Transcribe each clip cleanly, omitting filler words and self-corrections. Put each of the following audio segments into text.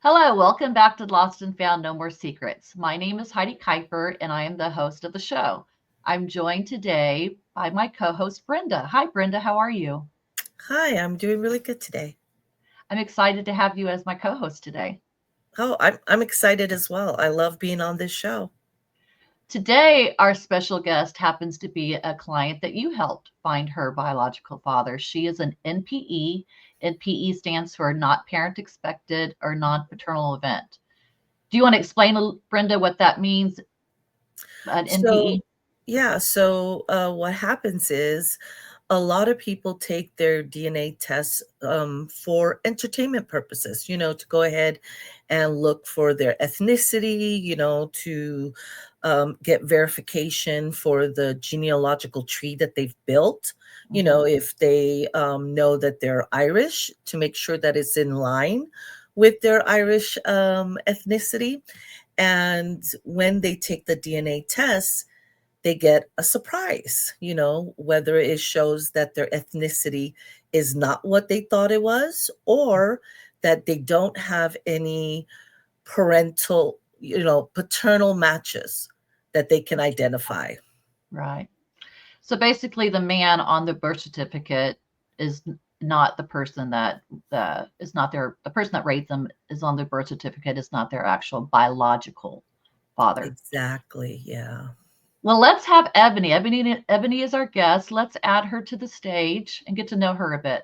Hello, welcome back to Lost and Found No More Secrets. My name is Heidi Kuiper, and I am the host of the show. I'm joined today by my co host, Brenda. Hi, Brenda, how are you? Hi, I'm doing really good today. I'm excited to have you as my co host today. Oh, I'm excited as well. I love being on this show. Today, our special guest happens to be a client that you helped find her biological father. She is an NPE. NPE stands for not parent expected or non paternal event. Do you want to explain, Brenda, what that means, an So, NPE? what happens is a lot of people take their DNA tests for entertainment purposes, to go ahead and look for their ethnicity, to get verification for the genealogical tree that they've built. Mhm. If they know that they're Irish, to make sure that it's in line with their Irish ethnicity. And when they take the DNA test, they get a surprise, whether it shows that their ethnicity is not what they thought it was, or that they don't have any parental, paternal matches that they can identify. Right. So basically, the man on the birth certificate is not the person that is not the person that raised them is on the birth certificate is not their actual biological father. Exactly. Yeah. Well, let's have Ebony. Ebony is our guest. Let's add her to the stage and get to know her a bit.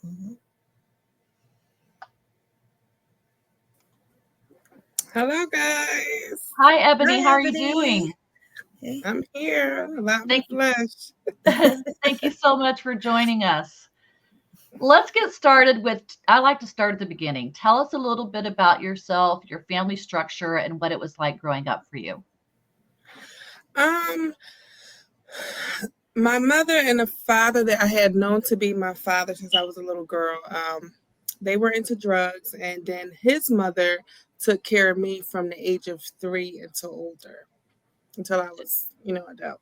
Mhm. Hello, guys. Hi, Ebony. How Hi, are you Ebony. doing? Hey. I'm here, alive in the Thank you. flesh. Thank you so much for joining us. Let's get started with, I like to start at the beginning. Tell us a little bit about yourself, your family structure, and what it was like growing up for you. Um, my mother and the father that I had known to be my father since I was a little girl, they were into drugs, and then his mother took care of me from the age of 3 until older, until I was, adult.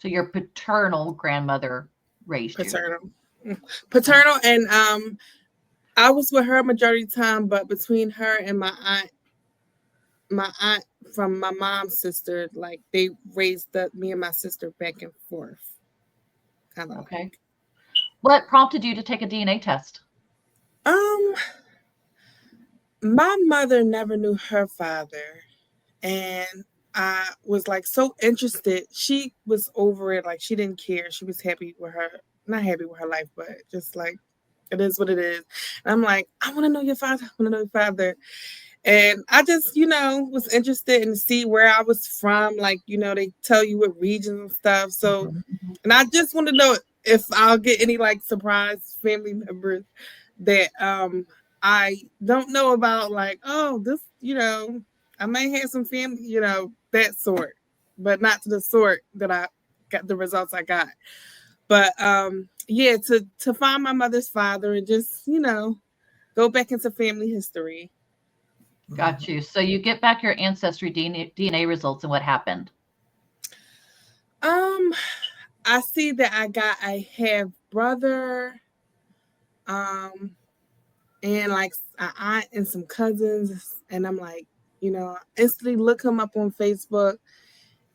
So your paternal grandmother raised you. Paternal, Okay. paternal, and I was with her majority of the time, but between her and my aunt from my mom's sister, like they raised me and my sister back and forth, kind of Okay. like. What prompted you to take a DNA test? Um, my mother never knew her father, and I was like so interested. She was over it, like she didn't care. She was happy with her, not happy with her life, but just like it is what it is. And I'm like, I want to know your father. I want to know your father. And I just, was interested in see where I was from. Like, they tell you what regions and stuff. So, Mhm. Mhm. and I just want to know if I'll get any like surprise family members that I don't know about. Like, oh, this, I may have some family, that sort, but not to the sort that I got the results I got. But yeah, to find my mother's father and just, go back into family history. Got Mhm. you. So you get back your ancestry DNA results and what happened? Um, I see that I have brother, um, and like an aunt and some cousins, and I'm like, instantly look him up on Facebook.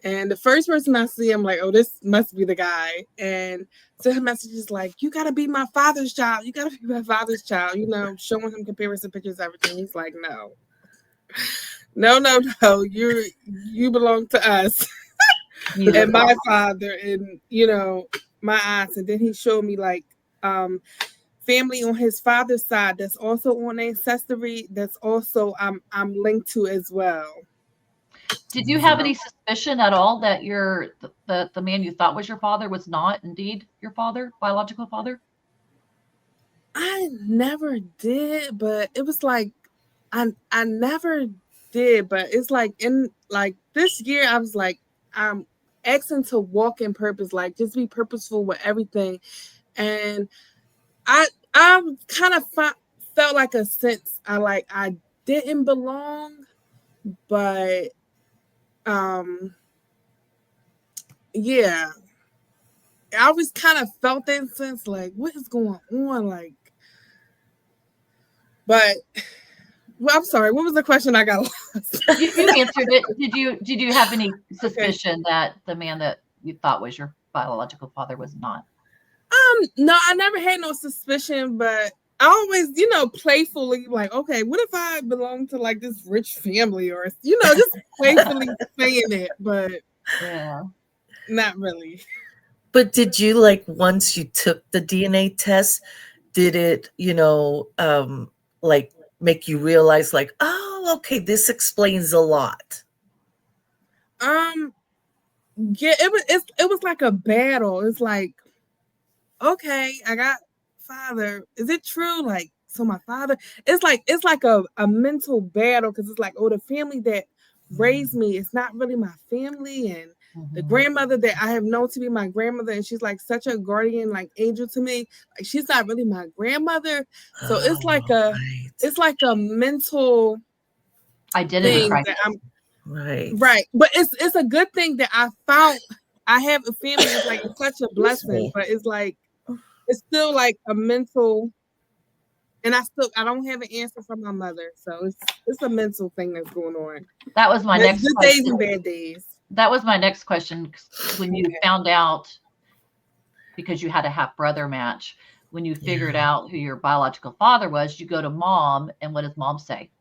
And the first person I see, I'm like, oh, this must be the guy. And so her message is like, you gotta be my father's child. You gotta be my father's child. Showing him comparison pictures, everything. He's like, no, no, no, no. You belong to us. He's your And my father. father and my aunts, and then he showed me like um family on his father's side that's also on Ancestry, that's also I'm linked to as well. Did you have Mhm. any So suspicion at all that the man you thought was your father was not indeed your father, biological father? I never did, but it was like I never did, but it's like in like this year I was like I'm asking to walk in purpose, like just be purposeful with everything. And I I kind of felt like a sense I didn't belong, but um yeah, I always kind of felt that sense, like, what is going on? Like, but well, I'm sorry. What was the question? I got lost. You answered it. Did you have any suspicion that the man that you thought was your biological father was not? No, I never had no suspicion, but I always, playfully like, okay, what if I belong to like this rich family, or just playfully saying it, but Yeah, not really. But did you, like, once you took the DNA test, did it, like, make you realize, like, oh, okay, this explains a lot? Yeah, it was like a battle. It's like, okay, I got father. Is it true? Like, so my father, it's like a mental battle, because it's like, oh, the family that raised me is not really my family, and the grandmother that I have known to be my grandmother, and she's like such a guardian, like angel to me, like she's not really my grandmother. So it's like a mental identity thing crisis. that I'm right. But it's a good thing that I found I have a family. It's like, it's such a blessing, but it's like, it's still like a mental, and I don't have an answer from my mother, so it's a mental thing that's going on. That was my next good question. days and bad days. That was my next question. When you found out, because you had a half brother match, when you figured out who your biological father was, you go to mom, and what does mom say?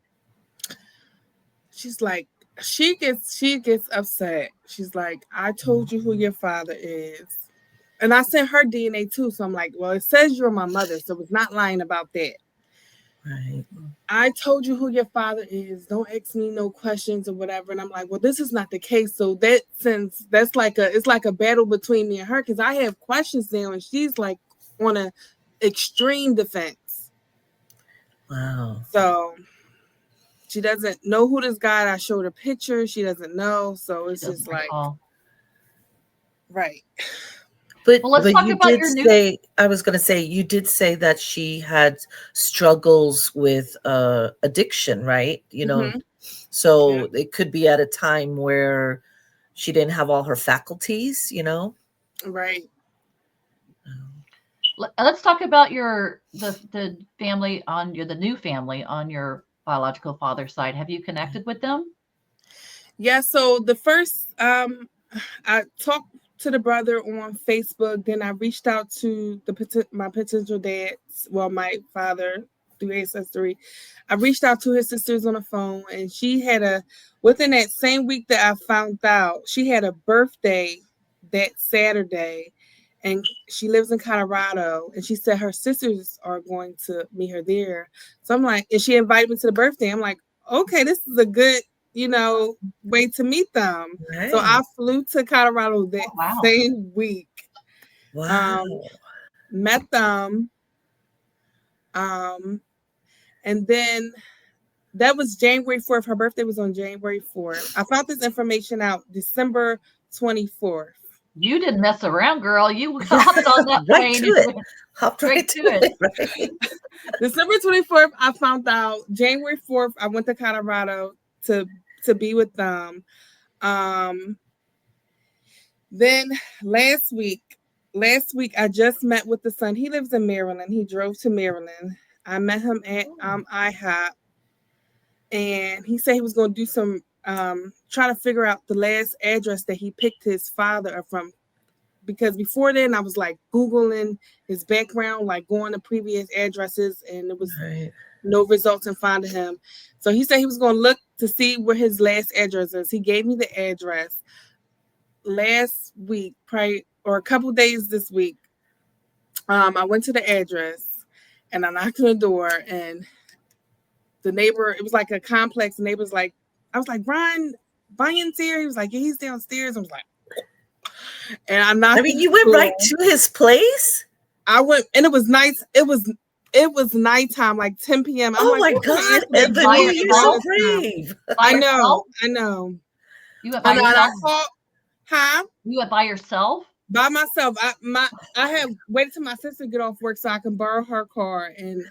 She's like, she gets upset. She's like, I told you who your father is. And I sent her DNA too. So I'm like, well, it says you're my mother, so it's not lying about that. Right. I told you who your father is. Don't ask me no questions or whatever. And I'm like, well, this is not the case. So it's like a battle between me and her, because I have questions now, and she's like on a extreme defense. Wow. So she doesn't know who this guy. I showed her picture. She doesn't know. So it's just like, right. But let's talk you about did your say, I was going to say, you did say that she had struggles with addiction, right? So it could be at a time where she didn't have all her faculties, Right. Let's talk about the family the new family on your biological father's side. Have you connected with them? Yeah. So the first, I talked to the brother on Facebook. Then I reached out to my potential dads. Well, my father through Ancestry. I reached out to his sisters on the phone, and she had within that same week that I found out, she had a birthday that Saturday, and she lives in Colorado, and she said her sisters are going to meet her there. So I'm like, and she invited me to the birthday. I'm like, okay, this is a good, way to meet them. Right. So I flew to Colorado that same week. Wow. Met them. And then that was January 4th. Her birthday was on January 4th. I found this information out December 24th. You didn't mess around, girl. You hopped on that plane. Hopped right to it. Right. December 24th, I found out. January 4th, I went to Colorado to be with them. Then last week, I just met with the son. He lives in Maryland. He drove to Maryland. I met him at IHOP, and he said he was going to do some trying to figure out the last address that he picked his father from. Because before then, I was like Googling his background, like going to previous addresses, and it was no results in finding him. So he said he was going to look to see where his last address is. He gave me the address last week, probably, or a couple days this week. I went to the address, and I knocked on the door, and the neighbor, it was like a complex. The neighbor's like, I was like, Brian's here. He was like, yeah, he's downstairs. I was like, and I knocked. I mean, you went right to his place? I went, and it was nice. It was nighttime, like 10 p.m. I'm like, my God, Ebony, you're so brave. I know. You went by yourself? You went by yourself? By myself. I had waited till my sister get off work so I can borrow her car, and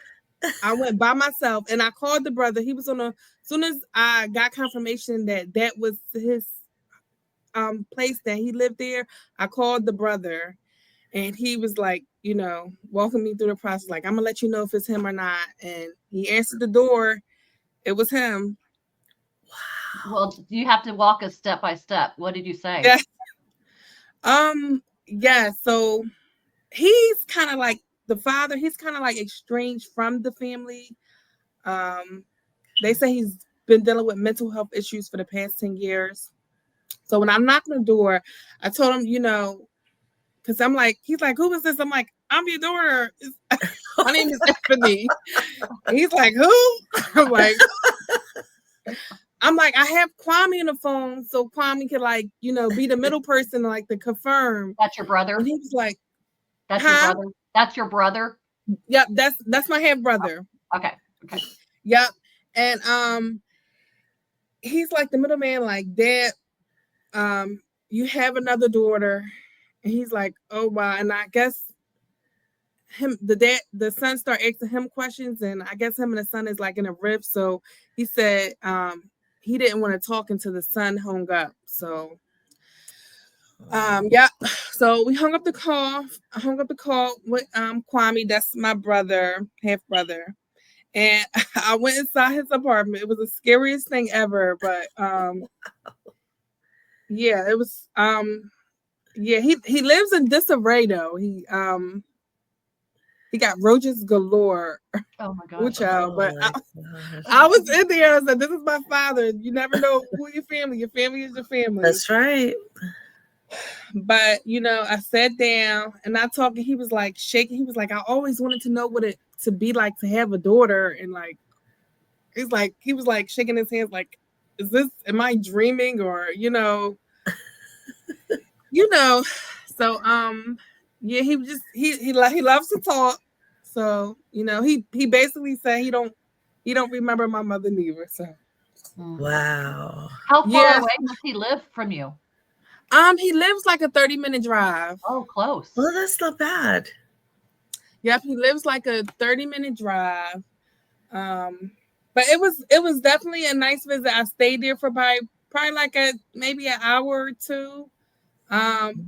I went by myself, and I called the brother. He was as soon as I got confirmation that was his place, that he lived there, I called the brother, And he was like, walking me through the process, like, I'm gonna let you know if it's him or not. And he answered the door. It was him. Well, you have to walk us step by step. What did you say? Yeah. Yeah. So he's kind of like the father. He's kind of like estranged from the family. They say he's been dealing with mental health issues for the past 10 years. So when I knocked on the door, I told him, because I'm like, he's like, who is this? I'm like, I'm your daughter. My name is Ebony. He's like, who? I'm like, I have Kwame on the phone, so Kwame could be the middle person, like to confirm. That's your brother? And he was like, that's your brother? That's your brother? Yep, that's my half brother. Okay. Yep. And he's like the middleman, like, Dad, you have another daughter. And he's like, oh wow. And I guess the son started asking him questions, and I guess him and the son is like in a rift. So he said he didn't want to talk until the son hung up. So yeah. So we hung up the call. I hung up the call with Kwame, that's my brother, half brother. And I went inside his apartment. It was the scariest thing ever, but yeah, it was yeah, he lives in disarray though. He got roaches galore. Oh my God. Which but I was in there. I said, this is my father. You never know who your family. Your family is your family. That's right. But I sat down and I talked, and he was like shaking. He was like, I always wanted to know what it to be like to have a daughter. And like he was like shaking his hands like, am I dreaming or so yeah, he loves to talk. So he basically said he don't remember my mother neither. So wow. How far away does he live from you? He lives like a 30-minute drive. Oh, close. Well, that's not bad. Yep, he lives like a 30-minute drive. But it was definitely a nice visit. I stayed there for probably like maybe an hour or two.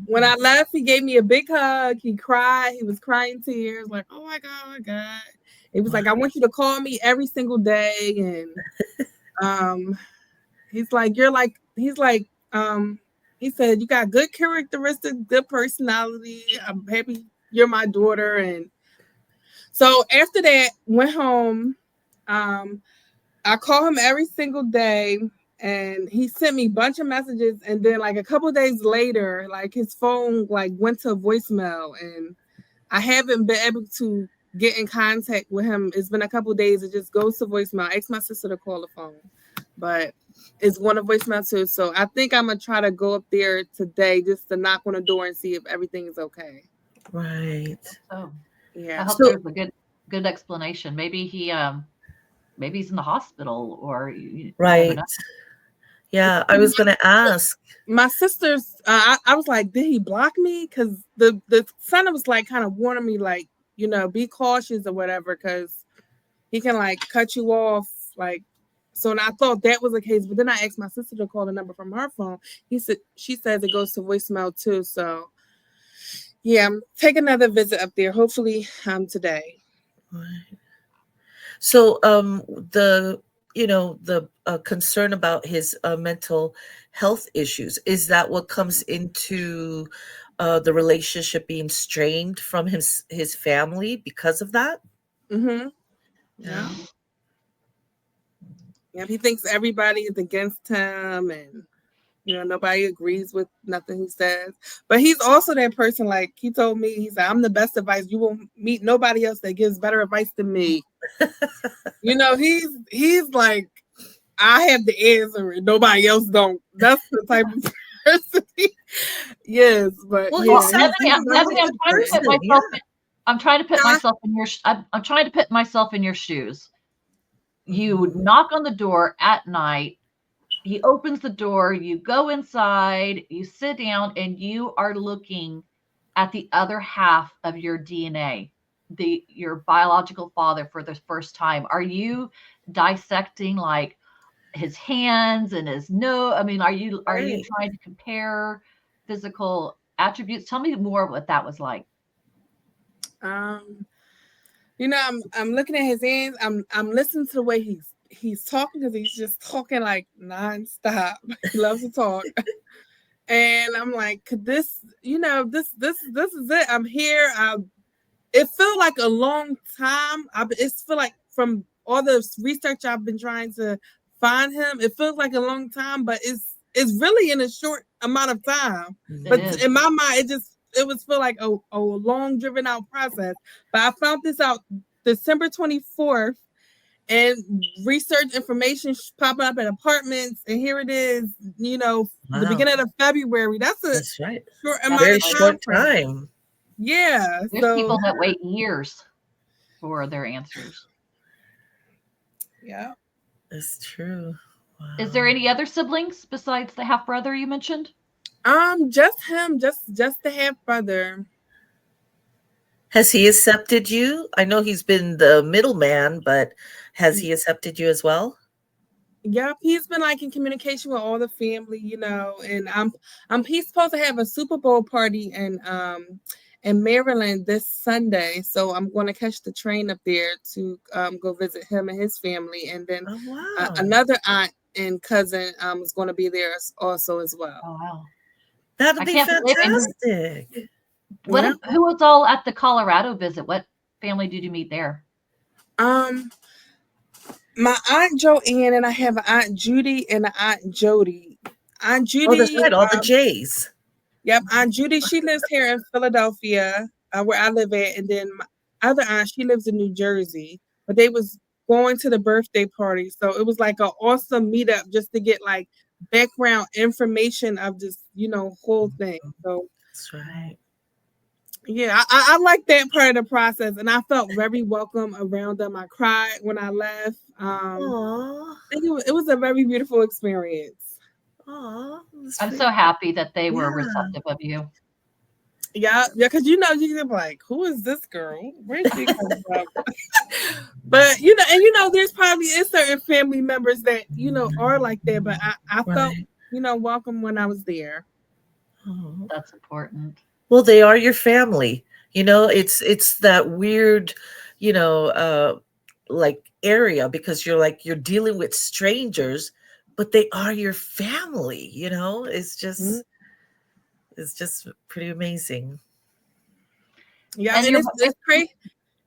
When I left, he gave me a big hug. He cried. He was crying tears, like, oh my God. He was like, I want you to call me every single day. And he said, you got good characteristics, good personality. I'm happy you're my daughter. And so after that, went home. I call him every single day. And he sent me a bunch of messages, and then like a couple of days later, like his phone like went to voicemail, and I haven't been able to get in contact with him. It's been a couple of days. It just goes to voicemail. I asked my sister to call the phone, but it's going to voicemail too. So I think I'm gonna try to go up there today just to knock on the door and see if everything is okay. Right. Oh yeah. I hope there's a good explanation. Maybe maybe he's in the hospital or right. Yeah, I was gonna ask. My sister's. I was like, did he block me? Because the son was like kind of warning me, like, be cautious or whatever, because he can like cut you off, like. So and I thought that was the case, but then I asked my sister to call the number from her phone. She says it goes to voicemail too. So yeah, I'm taking another visit up there. Hopefully, today. Right. So the concern about his mental health issues, is that what comes into the relationship being strained from his family because of that? Mm-hmm. Yeah. Yeah, he thinks everybody is against him, and nobody agrees with nothing he says. But he's also that person, like he told me, he said, I'm the best advice. You won't meet nobody else that gives better advice than me. He's like, I have the answer and nobody else don't. That's the type of person yes, but well, yeah. I'm trying to put myself in your I'm trying to put myself in your shoes. You would knock on the door at night. He opens the door, you go inside, you sit down, and you are looking at the other half of your DNA, your biological father for the first time. Are you dissecting like his hands and his nose? I mean, are you trying to compare physical attributes? Tell me more what that was like. You know, I'm looking at his hands. I'm listening to the way he's talking, because he's just talking like nonstop. He loves to talk. And I'm like, could this, this is it. I'm here. It felt like a long time. It's feel like from all the research I've been trying to find him, it feels like a long time, but it's really in a short amount of time. But in my mind, it was feel like a long driven out process. But I found this out December 24th, and research information popping up at apartments, and here it is, the beginning of February. That's right. Short amount very of short time. Yeah. There's people that wait years for their answers. Yeah. That's true. Wow. Is there any other siblings besides the half brother you mentioned? Just him, just the half brother. Has he accepted you? I know he's been the middleman, but has he accepted you as well? Yep, he's been like in communication with all the family, and he's supposed to have a Super Bowl party in Maryland this Sunday, so I'm going to catch the train up there to go visit him and his family, and then another aunt and cousin is going to be there also as well. Oh wow, that'd be fantastic. Who was all at the Colorado visit? What family did you meet there? My Aunt Joanne, and I have an Aunt Judy and an Aunt Jody. Aunt Judy. Oh, that's right, all the J's. Yep, Aunt Judy, she lives here in Philadelphia, where I live at, and then my other aunt, she lives in New Jersey. But they was going to the birthday party, so it was like an awesome meetup just to get like background information of this, whole thing. So that's right. Yeah, I like that part of the process, and I felt very welcome around them. I cried when I left. It was a very beautiful experience. I'm so happy that they were receptive of you. Yeah, because you're like, who is this girl? Where's she coming from? But there's probably certain family members that are like that. But I felt welcome when I was there. That's important. Well, they are your family. It's that weird, like area, because you're dealing with strangers, but they are your family. It's just pretty amazing. Yeah, and it's crazy.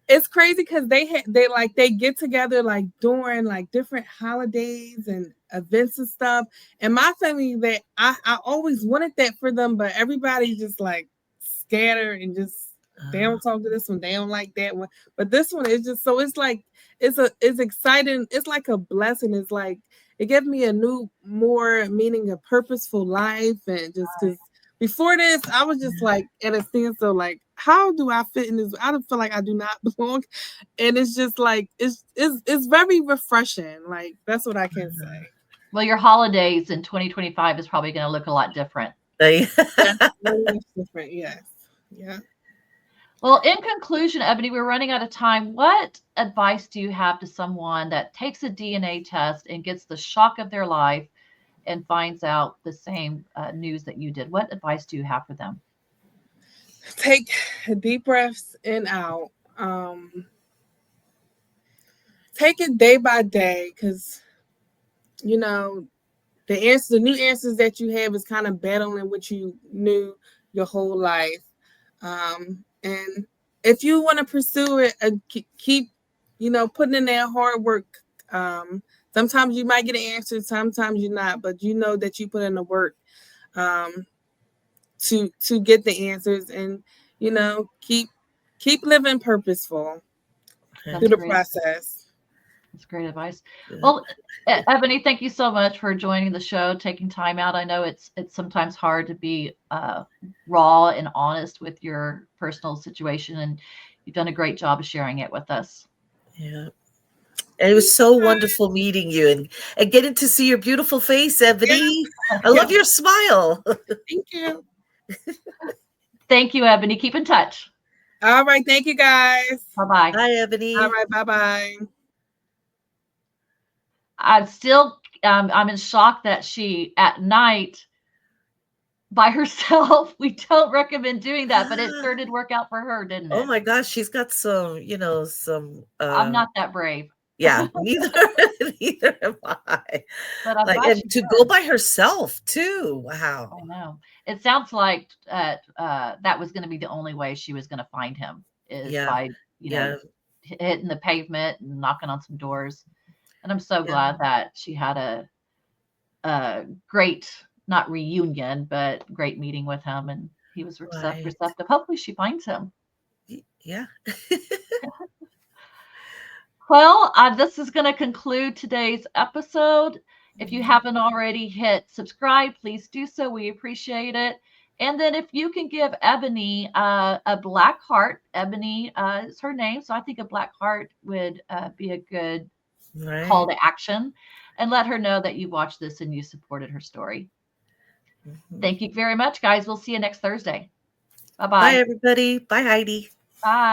It's crazy because they get together like during like different holidays and events and stuff. And my family, that I always wanted that for them, but everybody just like scattered and just they don't talk to this one, they don't like that one. But this one is just so it's exciting. It's like a blessing. It's like it gave me a new, more meaning, a purposeful life, and just because before this I was just like at a standstill, like how do I fit in this? I don't feel like I do not belong, and it's just like it's very refreshing. Like that's what I can say. Well, your holidays in 2025 is probably going to look a lot different. Very much different, yes. Yeah. Well, in conclusion, Ebony, we're running out of time. What advice do you have to someone that takes a DNA test and gets the shock of their life and finds out the same news that you did? What advice do you have for them? Take deep breaths in and out. Take it day by day, because the new answers that you have is kind of battling what you knew your whole life. And if you want to pursue it, keep putting in that hard work. Sometimes you might get an answer, sometimes you're not, but that you put in the work to get the answers, and keep living purposeful through the process. That's great advice. Well, Ebony, thank you so much for joining the show, taking time out. I know it's sometimes hard to be raw and honest with your personal situation, and you've done a great job of sharing it with us. Yeah. And it was so wonderful meeting you and getting to see your beautiful face, Ebony. Yeah. I love your smile. Thank you. Thank you, Ebony. Keep in touch. All right. Thank you, guys. Bye-bye. Bye, Ebony. All right. Bye-bye. I'm in shock that she, at night, by herself. We don't recommend doing that, but it sure did work out for her, didn't Oh it? my gosh, she's got some, some I'm not that brave. yeah, neither neither am I. But I'm Like, glad and she to did. go by herself too. Wow. I know. It sounds like that was going to be the only way she was going to find him is Yeah. by, Yeah. hitting the pavement and knocking on some doors. And I'm so Yeah. glad that she had a great, not reunion, but great meeting with him. And he was Right. receptive. Hopefully she finds him. Yeah. Well, this is going to conclude today's episode. If you haven't already hit subscribe, please do so. We appreciate it. And then if you can give Ebony a black heart, Ebony is her name. So I think a black heart would be a good call Right. to action, and let her know that you watched this and you supported her story. Thank you very much, guys. We'll see you next Thursday. Bye-bye. Bye, everybody. Bye, Heidi. Bye.